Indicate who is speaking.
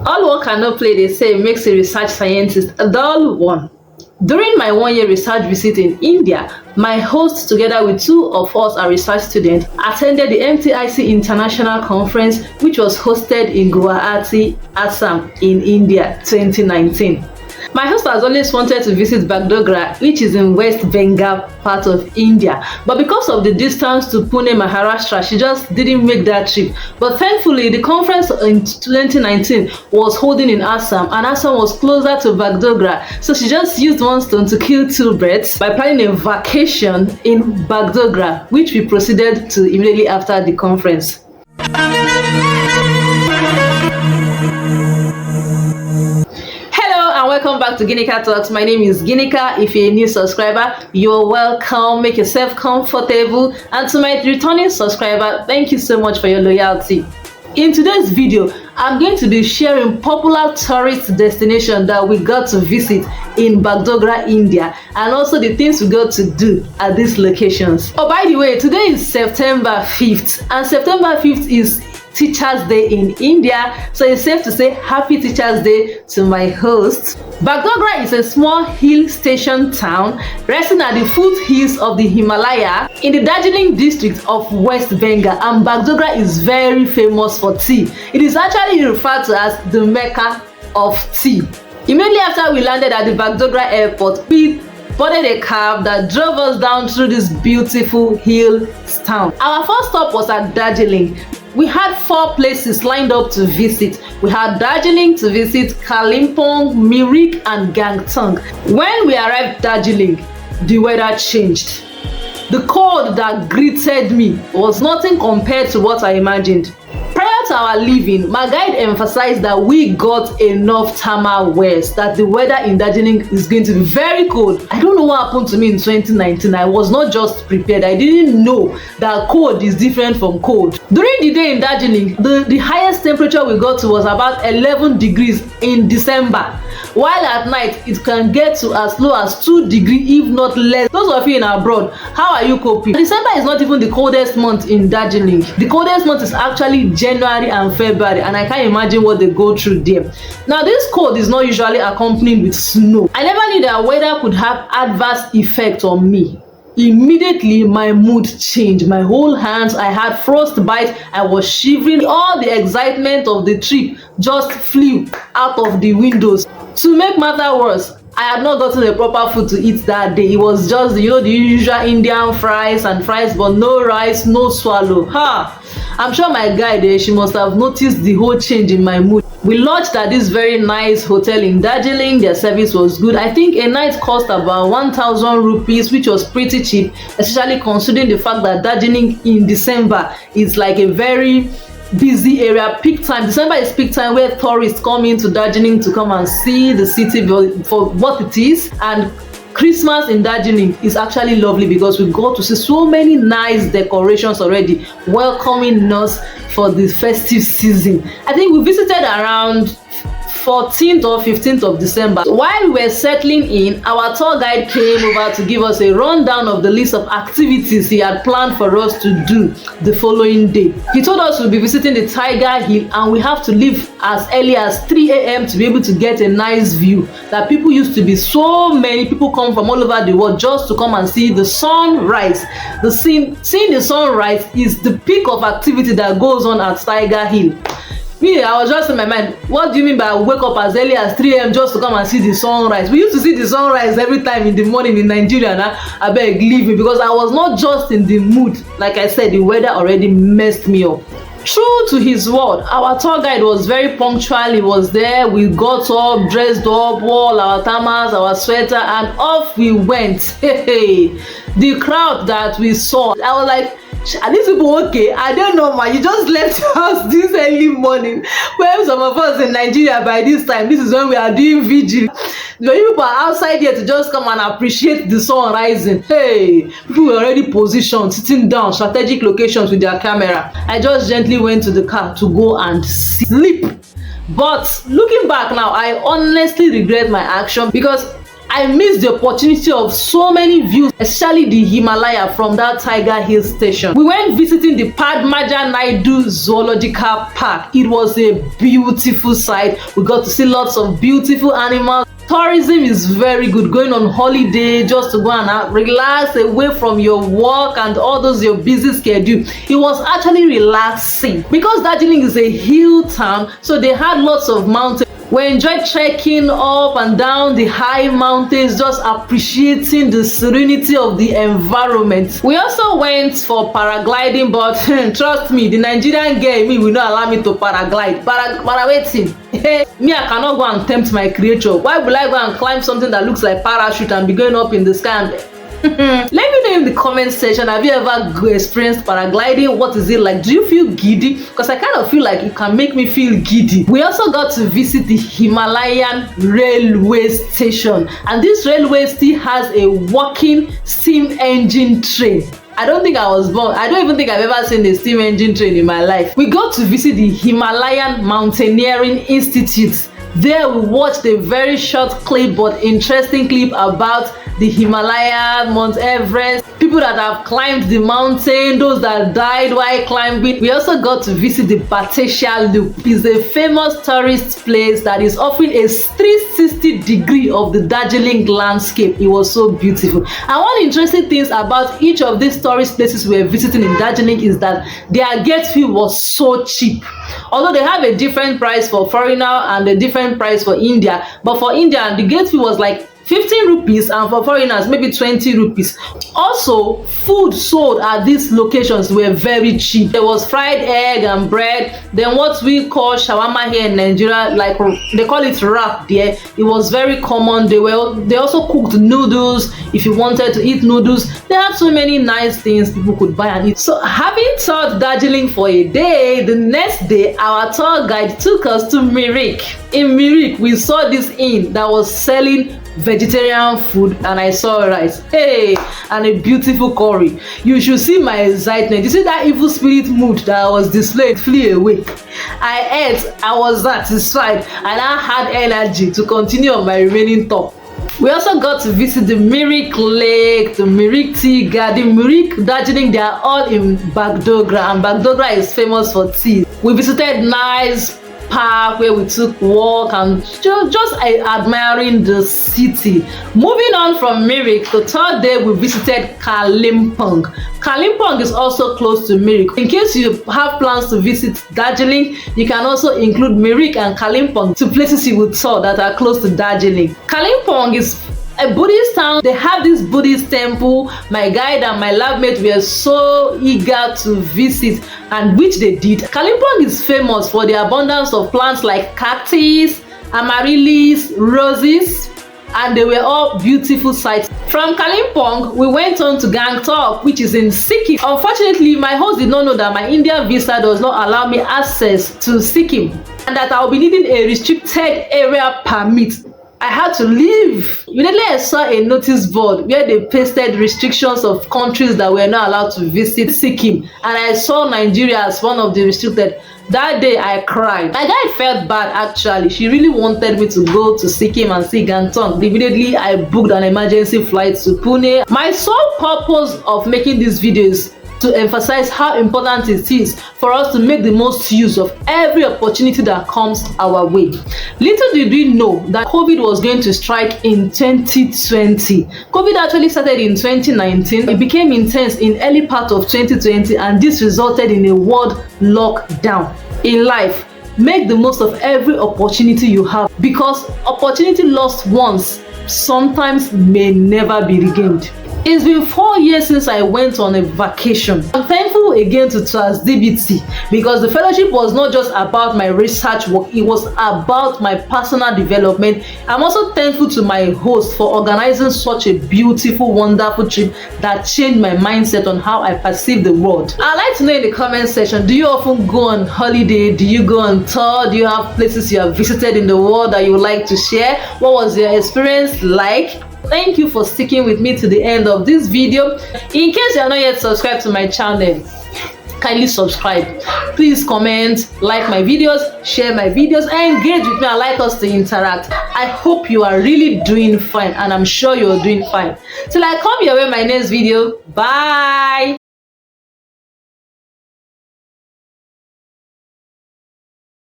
Speaker 1: All work and no play, they say, makes a research scientist a dull one. During my one-year research visit in India, my host, together with two of us, our research students, attended the MTICXVIII International Conference, which was hosted in Guwahati, Assam, in India, 2019. My host has always wanted to visit Bagdogra, which is in West Bengal part of India. But because of the distance to Pune, Maharashtra, she just didn't make that trip. But thankfully, the conference in 2019 was holding in Assam, and Assam was closer to Bagdogra. So she just used one stone to kill two birds by planning a vacation in Bagdogra, which we proceeded to immediately after the conference. Welcome back to Ginika Talks. My name is Ginika. If you're a new subscriber, you're welcome. Make yourself comfortable. And to my returning subscriber, thank you so much for your loyalty. In today's video, I'm going to be sharing popular tourist destinations that we got to visit in Bagdogra, India, and also the things we got to do at these locations. Oh, by the way, today is September 5th, and September 5th is Teachers Day in India, so it's safe to say Happy Teachers Day to my host. Bagdogra is a small hill station town resting at the foothills of the Himalaya in the Darjeeling district of West Bengal, and Bagdogra is very famous for tea. It is actually referred to as the Mecca of tea. Immediately after we landed at the Bagdogra airport, we boarded a cab that drove us down through this beautiful hill town. Our first stop was at Darjeeling. We had 4 places lined up to visit. We had Darjeeling to visit, Kalimpong, Mirik, and Gangtong. When we arrived Darjeeling, the weather changed. The cold that greeted me was nothing compared to what I imagined. Prior to our leaving, my guide emphasized that we got enough thermal wears, that the weather in Darjeeling is going to be very cold. I don't know what happened to me in 2019. I was not just prepared. I didn't know that cold is different from cold. During the day in Darjeeling, the highest temperature we got to was about 11 degrees in December, while at night it can get to as low as 2 degrees, if not less. Those of you in abroad, how are you coping? December is not even the coldest month in Darjeeling. The coldest month is actually January and February, and I can't imagine what they go through there. Now, this cold is not usually accompanied with snow. I never knew that weather could have adverse effect on me. Immediately, my mood changed. My whole hands, I had frostbite, I was shivering. All the excitement of the trip just flew out of the windows. To make matter worse, I had not gotten a proper food to eat that day. It was just, the usual Indian fries, but no rice, no swallow. I'm sure my guide, she must have noticed the whole change in my mood. We lodged at this very nice hotel in Darjeeling. Their service was good. I think a night cost about 1,000 rupees, which was pretty cheap, especially considering the fact that Darjeeling in December is like a very busy area. Peak time, December is peak time where tourists come into Darjeeling to come and see the city for what it is. And Christmas in Darjeeling is actually lovely because we got to see so many nice decorations already welcoming us for the festive season. I think we visited around 14th or 15th of December. While we were settling in, our tour guide came over to give us a rundown of the list of activities he had planned for us to do the following day. He told us we'll be visiting the Tiger Hill, and we have to leave as early as 3 a.m. to be able to get a nice view. That people used to be so many people come from all over the world just to come and see the sunrise. Seeing the sunrise is the peak of activity that goes on at Tiger Hill. Me, I was just in my mind, what do you mean by wake up as early as 3 a.m. just to come and see the sunrise? We used to see the sunrise every time in the morning in Nigeria. Now, I beg, leave me, because I was not just in the mood. Like I said, the weather already messed me up. True to his word, our tour guide was very punctual. He was there. We got up, dressed up, wore our thermals, our sweater, and off we went. The crowd that we saw, I was like, are these people okay? I don't know, man. You just left us this early morning. Well, some of us in Nigeria by this time, this is when we are doing vigil. The people are outside here to just come and appreciate the sun rising. Hey, people were already positioned, sitting down, strategic locations with their camera. I just gently went to the car to go and sleep. But looking back now, I honestly regret my action because I missed the opportunity of so many views, especially the Himalaya from that Tiger Hill station. We went visiting the Padmaja Naidu Zoological Park. It was a beautiful sight. We got to see lots of beautiful animals. Tourism is very good, going on holiday just to go and relax away from your work and all those your busy schedule. It was actually relaxing because Darjeeling is a hill town, so they had lots of mountains. We enjoyed trekking up and down the high mountains, just appreciating the serenity of the environment. We also went for paragliding, but trust me, the Nigerian girl in me will not allow me to paraglide. Waiting. Me, I cannot go and tempt my creator. Why would I go and climb something that looks like parachute and be going up in the sky? Let me know in the comment section, have you ever experienced paragliding? What is it like? Do you feel giddy? Because I kind of feel like it can make me feel giddy. We also got to visit the Himalayan railway station, and this railway still has a working steam engine train. I don't think I was born. I don't even think I've ever seen a steam engine train in my life. We got to visit the Himalayan Mountaineering Institute. There we watched a very short clip but interesting clip about the Himalaya, Mount Everest, people that have climbed the mountain, those that died while climbing. We also got to visit the Batesia Loop. It's a famous tourist place that is offering a 360 degree of the Darjeeling landscape. It was so beautiful. And one interesting thing about each of these tourist places we were visiting in Darjeeling is that their gate fee was so cheap. Although they have a different price for foreigner and a different price for India, but for India the gate fee was like 15 rupees and for foreigners maybe 20 rupees. Also, food sold at these locations were very cheap. There was fried egg and bread, then what we call shawarma here in Nigeria, like they call it wrap there. It was very common. They also cooked noodles if you wanted to eat noodles. They had so many nice things people could buy and eat. So having toured Darjeeling for a day, the next day our tour guide took us to Mirik. In Mirik, we saw this inn that was selling vegetarian food, and I saw rice, hey, and a beautiful curry. You should see my excitement. You see that evil spirit mood that I was displayed flew away. I ate, I was satisfied, and I had energy to continue on my remaining tour. We also got to visit the Mirik Lake, the Mirik Tea Garden, Mirik, Darjeeling. They are all in Bagdogra, and Bagdogra is famous for tea. We visited nice park where we took walk and just admiring the city. Moving on from Mirik, the third day we visited Kalimpong. Kalimpong is also close to Mirik. In case you have plans to visit Darjeeling, you can also include Mirik and Kalimpong, two places you would tour that are close to Darjeeling. Kalimpong is a Buddhist town. They have this Buddhist temple. My guide and my lab mate were so eager to visit, and which they did. Kalimpong is famous for the abundance of plants like cactus, amaryllis, roses, and they were all beautiful sights. From Kalimpong, we went on to Gangtok, which is in Sikkim. Unfortunately, my host did not know that my India visa does not allow me access to Sikkim, and that I'll be needing a restricted area permit. I had to leave. Immediately I saw a notice board where they pasted restrictions of countries that were not allowed to visit Sikkim, and I saw Nigeria as one of the restricted. That day I cried. My guy felt bad actually. She really wanted me to go to Sikkim and see Gangtok. Immediately I booked an emergency flight to Pune. My sole purpose of making this video is to emphasize how important it is for us to make the most use of every opportunity that comes our way. Little did we know that COVID was going to strike in 2020. COVID actually started in 2019. It became intense in early part of 2020, and this resulted in a world lockdown. In life, make the most of every opportunity you have, because opportunity lost once sometimes may never be regained. It's been 4 years since I went on a vacation. I'm thankful again to TransDBT because the fellowship was not just about my research work, it was about my personal development. I'm also thankful to my host for organizing such a beautiful, wonderful trip that changed my mindset on how I perceive the world. I'd like to know in the comment section, do you often go on holiday? Do you go on tour? Do you have places you have visited in the world that you would like to share? What was your experience like? Thank you for sticking with me to the end of this video. In case you are not yet subscribed to my channel, kindly subscribe. Please comment, like my videos, share my videos, and engage with me. I like us to interact. I hope you are really doing fine, and I'm sure you're doing fine. Till I come your way, my next video. Bye.